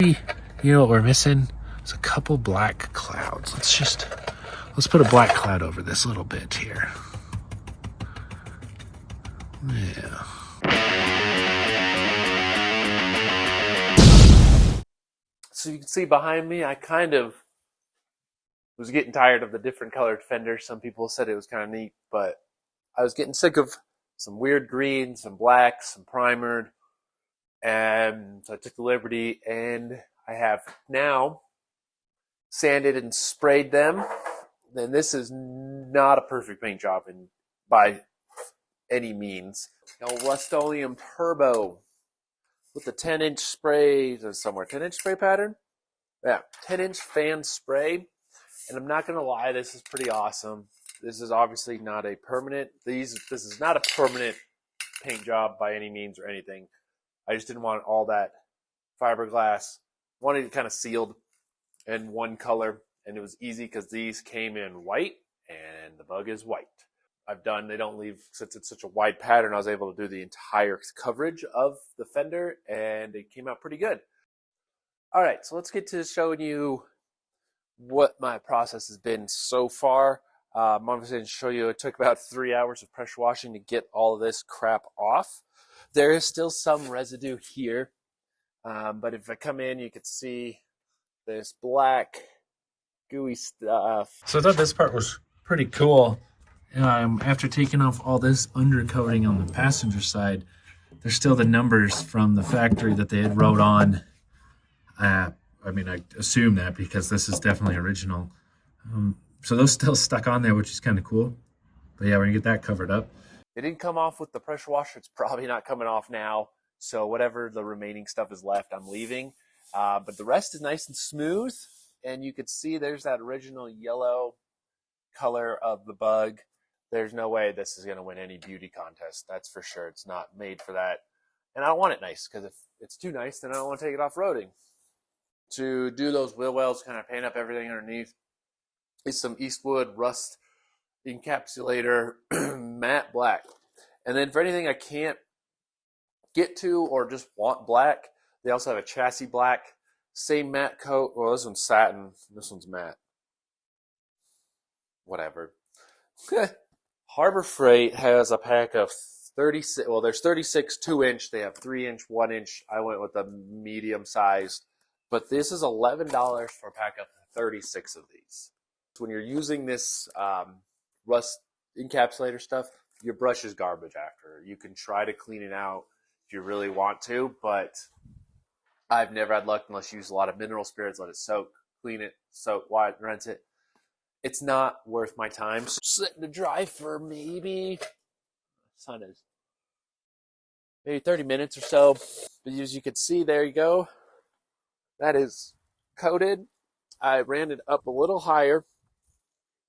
You know what we're missing? There's a couple black clouds. Let's put a black cloud over this little bit here. Yeah. So you can see behind me, I kind of was getting tired of the different colored fenders. Some people said it was kind of neat, but I was getting sick of some weird greens, some blacks, some primered. And so I took the liberty, and I have now sanded and sprayed them. And this is not a perfect paint job by any means. Rust-oleum Turbo with the 10-inch spray, somewhere 10-inch spray pattern. Yeah, 10-inch fan spray. And I'm not gonna lie, this is pretty awesome. This is obviously not a permanent. This is not a permanent paint job by any means or anything. I just didn't want all that fiberglass. Wanted it kind of sealed in one color, and it was easy because these came in white, and the bug is white. They don't leave, since it's such a wide pattern, I was able to do the entire coverage of the fender, and it came out pretty good. All right, so let's get to showing you what my process has been so far. I'm obviously going to show you, it took about 3 hours of pressure washing to get all of this crap off. There is still some residue here, but if I come in, you can see this black gooey stuff. So I thought this part was pretty cool. After taking off all this undercoating on the passenger side, there's still the numbers from the factory that they had wrote on. I assume that because this is definitely original. So those still stuck on there, which is kind of cool. But yeah, we're gonna get that covered up. It didn't come off with the pressure washer. It's probably not coming off now. So whatever the remaining stuff is left, I'm leaving. But the rest is nice and smooth. And you could see there's that original yellow color of the bug. There's no way this is going to win any beauty contest. That's for sure. It's not made for that. And I don't want it nice, because if it's too nice, then I don't want to take it off-roading. To do those wheel wells, kind of paint up everything underneath, is some Eastwood rust encapsulator matte black. And then for anything I can't get to or just want black, they also have a chassis black, same matte coat. Well, this one's satin, this one's matte. Whatever. Harbor Freight has a pack of 36, well, there's 36 2-inch, they have 3-inch, 1-inch. I went with the medium sized, but this is $11 for a pack of 36 of these. When you're using this rust encapsulator stuff, your brush is garbage after. You can try to clean it out if you really want to, but I've never had luck unless you use a lot of mineral spirits, let it soak, clean it, soak, rinse it. It's not worth my time. So sitting to dry for maybe 30 minutes or so. But as you can see, there you go. That is coated. I ran it up a little higher,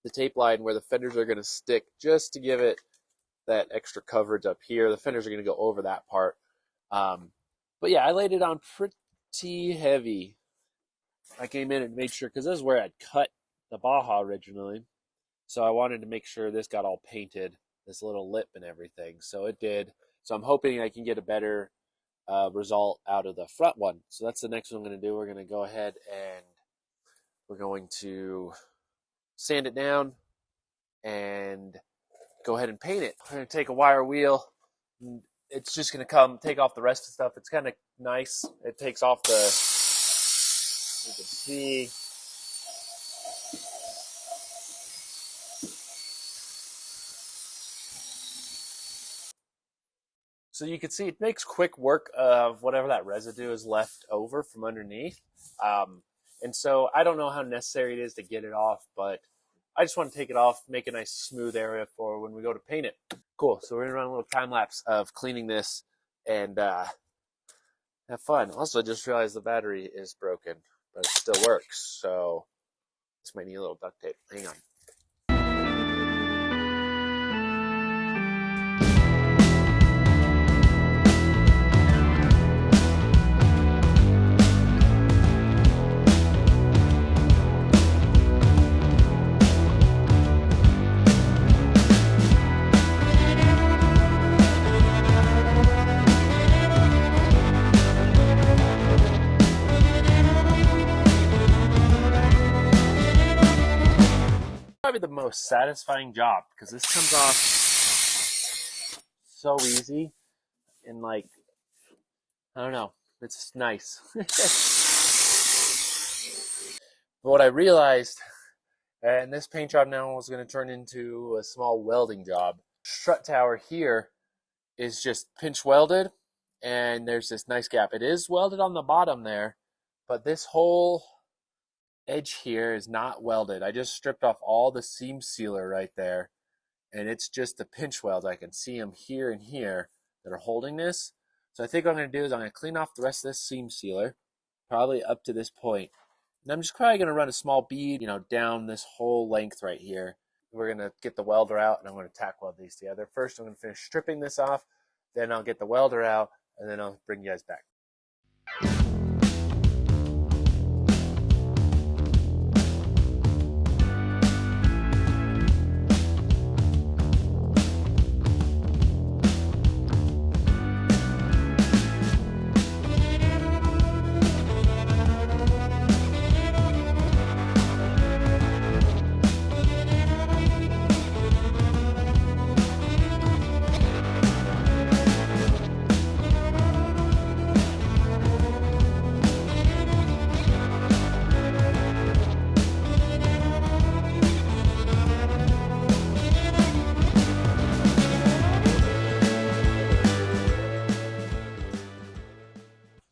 the tape line where the fenders are going to stick, just to give it that extra coverage up here. The fenders are going to go over that part. But yeah, I laid it on pretty heavy. I came in and made sure, because this is where I'd cut the Baja originally. So I wanted to make sure this got all painted, this little lip and everything. So it did. So I'm hoping I can get a better result out of the front one. So that's the next one I'm going to do. We're going to go ahead and we're going to sand it down and go ahead and paint it. We're going to take a wire wheel. It's just going to take off the rest of the stuff. It's kind of nice. It takes off you can see. So you can see it makes quick work of whatever that residue is left over from underneath. And so I don't know how necessary it is to get it off, but I just want to take it off, make a nice smooth area for when we go to paint it. Cool. So we're going to run a little time lapse of cleaning this and have fun. Also, I just realized the battery is broken, but it still works. So this might need a little duct tape. Hang on. probably the most satisfying job because this comes off so easy and like, I don't know, it's nice. But what I realized, and this paint job now is going to turn into a small welding job. Strut tower here is just pinch welded, and there's this nice gap. It is welded on the bottom there, but this whole edge here is not welded. I just stripped off all the seam sealer right there, and it's just the pinch weld. I can see them here and here that are holding this. So I think what I'm going to do is I'm going to clean off the rest of this seam sealer, probably up to this point. And I'm just probably going to run a small bead, down this whole length right here. We're going to get the welder out, and I'm going to tack weld these together. First, I'm going to finish stripping this off. Then I'll get the welder out, and then I'll bring you guys back.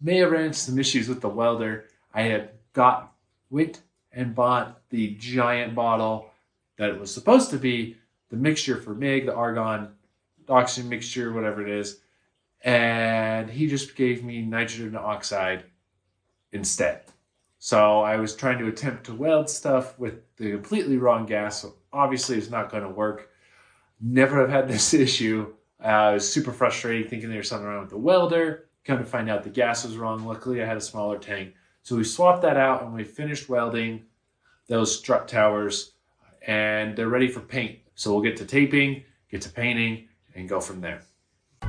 May have ran into some issues with the welder. I had went and bought the giant bottle that it was supposed to be the mixture for MIG, the argon, oxygen mixture, whatever it is. And he just gave me nitrogen oxide instead. So I was trying to attempt to weld stuff with the completely wrong gas. So obviously it's not going to work. Never have had this issue. It was super frustrating thinking there was something wrong with the welder. Come to find out the gas was wrong. Luckily, I had a smaller tank. So we swapped that out and we finished welding those strut towers, and they're ready for paint. So we'll get to taping, get to painting, and go from there.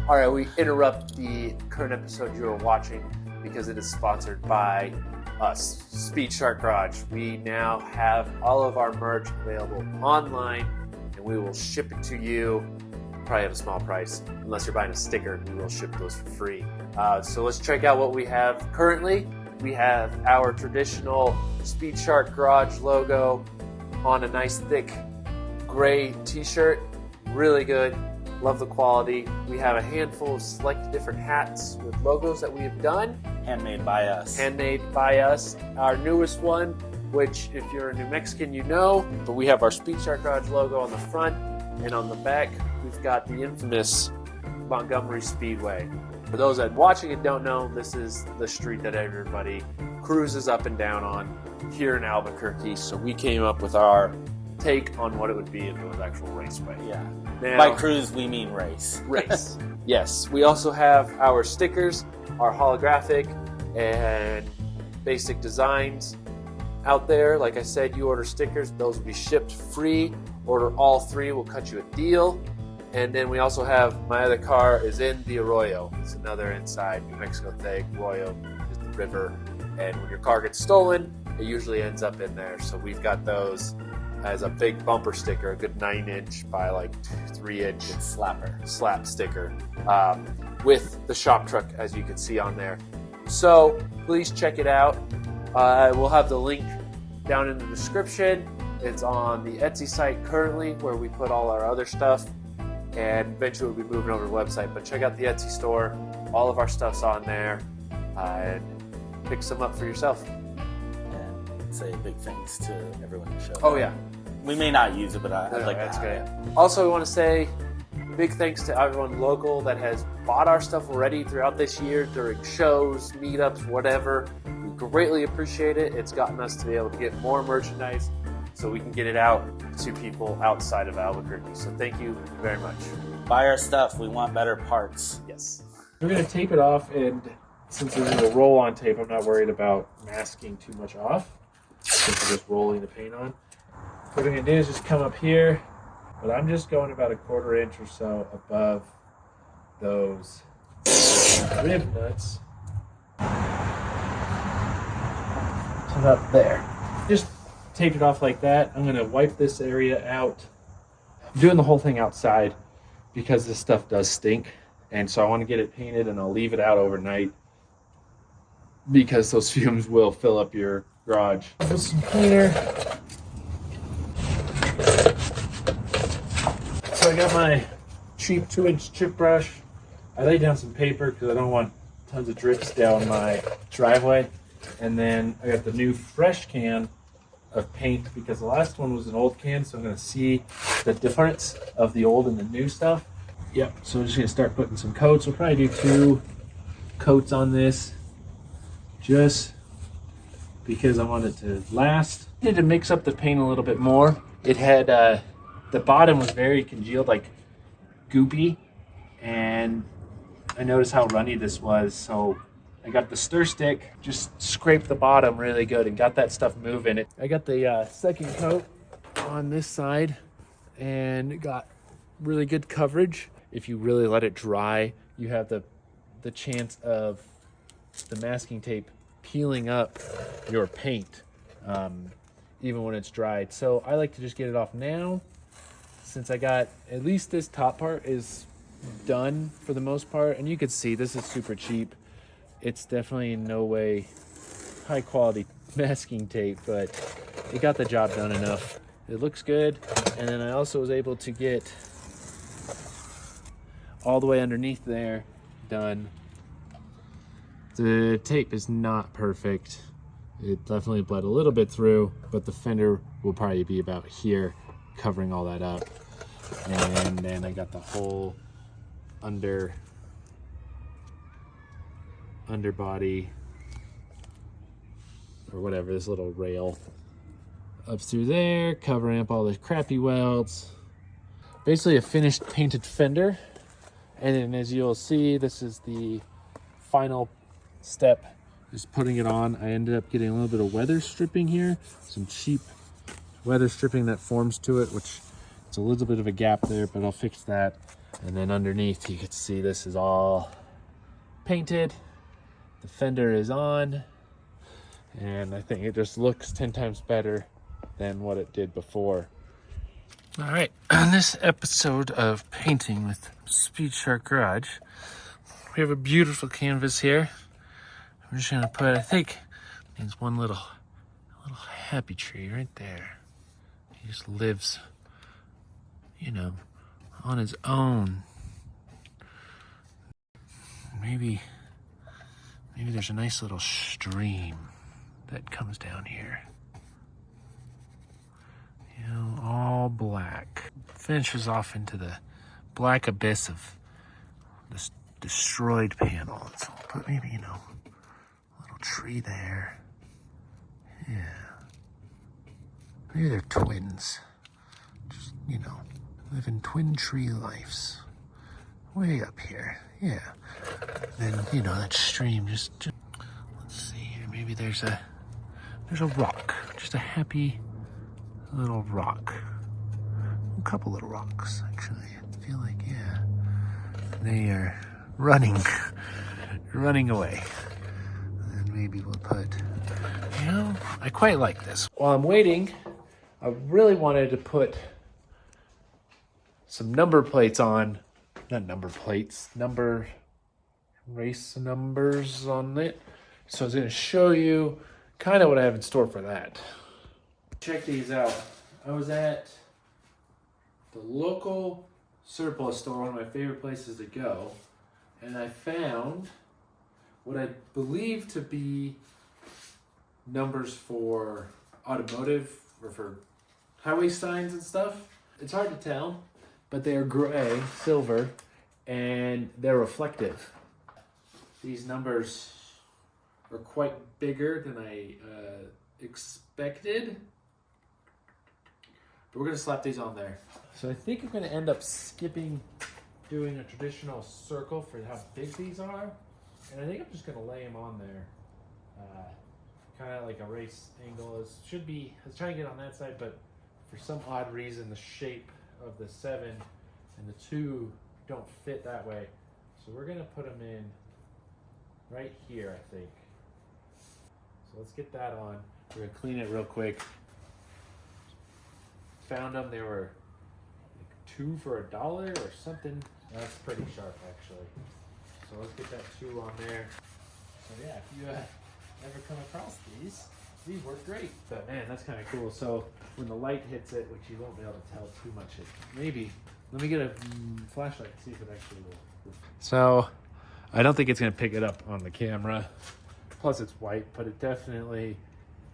All right, we interrupt the current episode you are watching because it is sponsored by us, Speed Shark Garage. We now have all of our merch available online, and we will ship it to you probably at a small price. Unless you're buying a sticker, we will ship those for free. So let's check out what we have currently. We have our traditional Speed Shark Garage logo on a nice thick gray t-shirt. Really good. Love the quality. We have a handful of select different hats with logos that we have done. Handmade by us. Handmade by us. Our newest one, which if you're a New Mexican, you know, but we have our Speed Shark Garage logo on the front, and on the back, we've got the infamous Montgomery Speedway. For those that watching and don't know, this is the street that everybody cruises up and down on here in Albuquerque. So we came up with our take on what it would be if it was actual raceway. Yeah. Now, By cruise, we mean race. Race. Yes. We also have our stickers, our holographic and basic designs out there. Like I said, you order stickers, those will be shipped free. Order all three, we'll cut you a deal. And then we also have, my other car is in the Arroyo. It's another inside New Mexico thing. Arroyo is the river. And when your car gets stolen, it usually ends up in there. So we've got those as a big bumper sticker, a good 9-inch by like 3-inch slap sticker with the shop truck, as you can see on there. So please check it out. We'll have the link down in the description. It's on the Etsy site currently where we put all our other stuff, and eventually we'll be moving over to the website. But check out the Etsy store. All of our stuff's on there, and pick some up for yourself. And say big thanks to everyone who showed up. Oh, yeah. We may not use it, but I'd like that's to great. have it. Also, we want to say big thanks to everyone local that has bought our stuff already throughout this year during shows, meetups, whatever. We greatly appreciate it. It's gotten us to be able to get more merchandise so we can get it out to people outside of Albuquerque. So thank you very much. Buy our stuff. We want better parts. Yes. We're going to tape it off, and since this is a roll-on tape, I'm not worried about masking too much off. Since we're just rolling the paint on. What I'm going to do is just come up here, but I'm just going about a 1/4 inch or so above those rib nuts. So up there. Just taped it off like that. I'm gonna wipe this area out. I'm doing the whole thing outside because this stuff does stink. And so I want to get it painted, and I'll leave it out overnight because those fumes will fill up your garage. Put some cleaner. So I got my cheap 2-inch chip brush. I laid down some paper because I don't want tons of drips down my driveway. And then I got the new fresh can of paint because the last one was an old can, so I'm going to see the difference of the old and the new stuff. Yep, so I'm just going to start putting some coats. We'll probably do 2 coats on this just because I want it to last. I need to mix up the paint a little bit more. It had, the bottom was very congealed, like goopy, and I noticed how runny this was, so I got the stir stick, just scraped the bottom really good and got that stuff moving. I got the second coat on this side and got really good coverage. If you really let it dry, you have the chance of the masking tape peeling up your paint, even when it's dried. So I like to just get it off now, since I got at least this top part is done for the most part. And you can see this is super cheap. It's definitely in no way high quality masking tape, but it got the job done enough. It looks good. And then I also was able to get all the way underneath there done. The tape is not perfect. It definitely bled a little bit through, but the fender will probably be about here, covering all that up. And then I got the whole underbody, or whatever, this little rail up through there, covering up all the crappy welds. Basically a finished painted fender. And then as you'll see, this is the final step, just putting it on. I ended up getting a little bit of weather stripping here, some cheap weather stripping that forms to it, which it's a little bit of a gap there, but I'll fix that. And then underneath, you can see this is all painted. The fender is on, and I think it just looks 10 times better than what it did before. All right, on this episode of Painting with Speed Shark Garage, we have a beautiful canvas here. I'm just gonna put, I think, there's one little happy tree right there. He just lives, you know, on his own. Maybe there's a nice little stream that comes down here. You know, all black. Finishes off into the black abyss of this destroyed panel. So I'll put maybe, you know, a little tree there. Yeah. Maybe they're twins. Just, you know, living twin tree lives. Way up here. Yeah. Then, you know, that stream just let's see here. Maybe there's a rock. Just a happy little rock. A couple little rocks, actually. I feel like, yeah. They are running away. And then maybe we'll put, you know, I quite like this. While I'm waiting, I really wanted to put some number plates on. Not number plates, race numbers on it. So I was going to show you kind of what I have in store for that. Check these out. I was at the local surplus store, one of my favorite places to go, and I found what I believe to be numbers for automotive or for highway signs and stuff. It's hard to tell, but they're gray, silver, and they're reflective. These numbers are quite bigger than I expected. But we're gonna slap these on there. So I think I'm gonna end up skipping doing a traditional circle for how big these are. And I think I'm just gonna lay them on there. Kind of like a race angle. It should be, I was trying to get on that side, but for some odd reason, the shape of the 7 and the 2 don't fit that way. So we're gonna put them in right here, I think. So let's get that on. We're gonna clean it real quick. found them. They were like 2 for $1 or something. That's pretty sharp, actually. So let's get that 2 on there. So yeah, if you ever come across these work great. But man, that's kind of cool. So when the light hits it, which you won't be able to tell too much, maybe. Let me get a flashlight and see if it actually will. So I don't think it's going to pick it up on the camera. Plus it's white, but it definitely,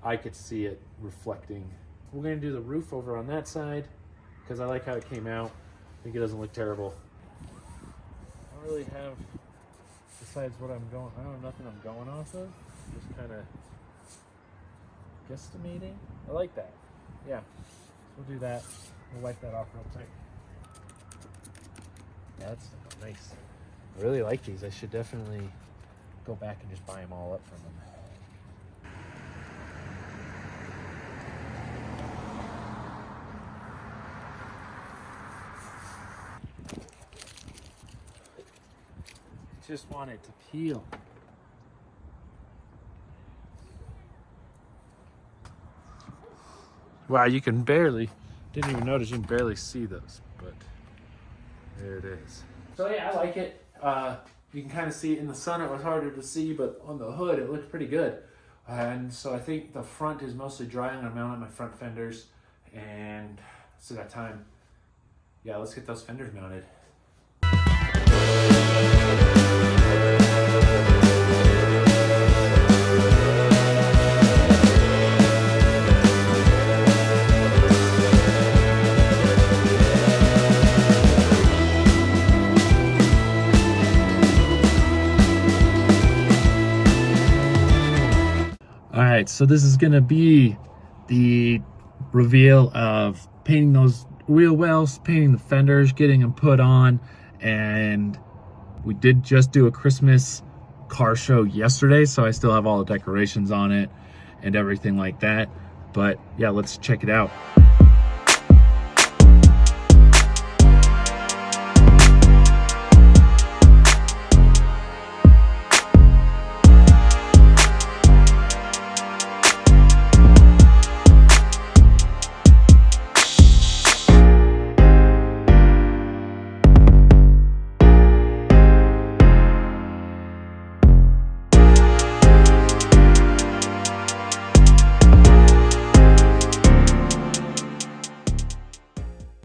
I could see it reflecting. We're going to do the roof over on that side because I like how it came out. I think it doesn't look terrible. I don't really have, besides what I don't have nothing I'm going off of. Just kind of guesstimating. I like that. Yeah, so we'll do that. We'll wipe that off real quick. Yeah, that's nice. I really like these. I should definitely go back and just buy them all up from them. Just want it to peel. Wow, you can barely, didn't even notice, you can barely see those, but there it is. So yeah, I like it. You can kind of see it in the sun, it was harder to see, but on the hood it looks pretty good. And so I think the front is mostly dry. I'm gonna mount on my front fenders, and it's that time. Yeah, let's get those fenders mounted. Alright, so this is gonna be the reveal of painting those wheel wells, painting the fenders, getting them put on, and we did just do a Christmas car show yesterday, so I still have all the decorations on it and everything like that. But yeah, let's check it out.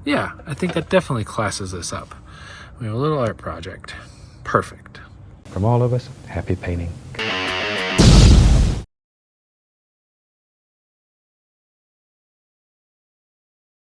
Yeah, I think that definitely classes this up. We have a little art project. Perfect. From all of us, happy painting.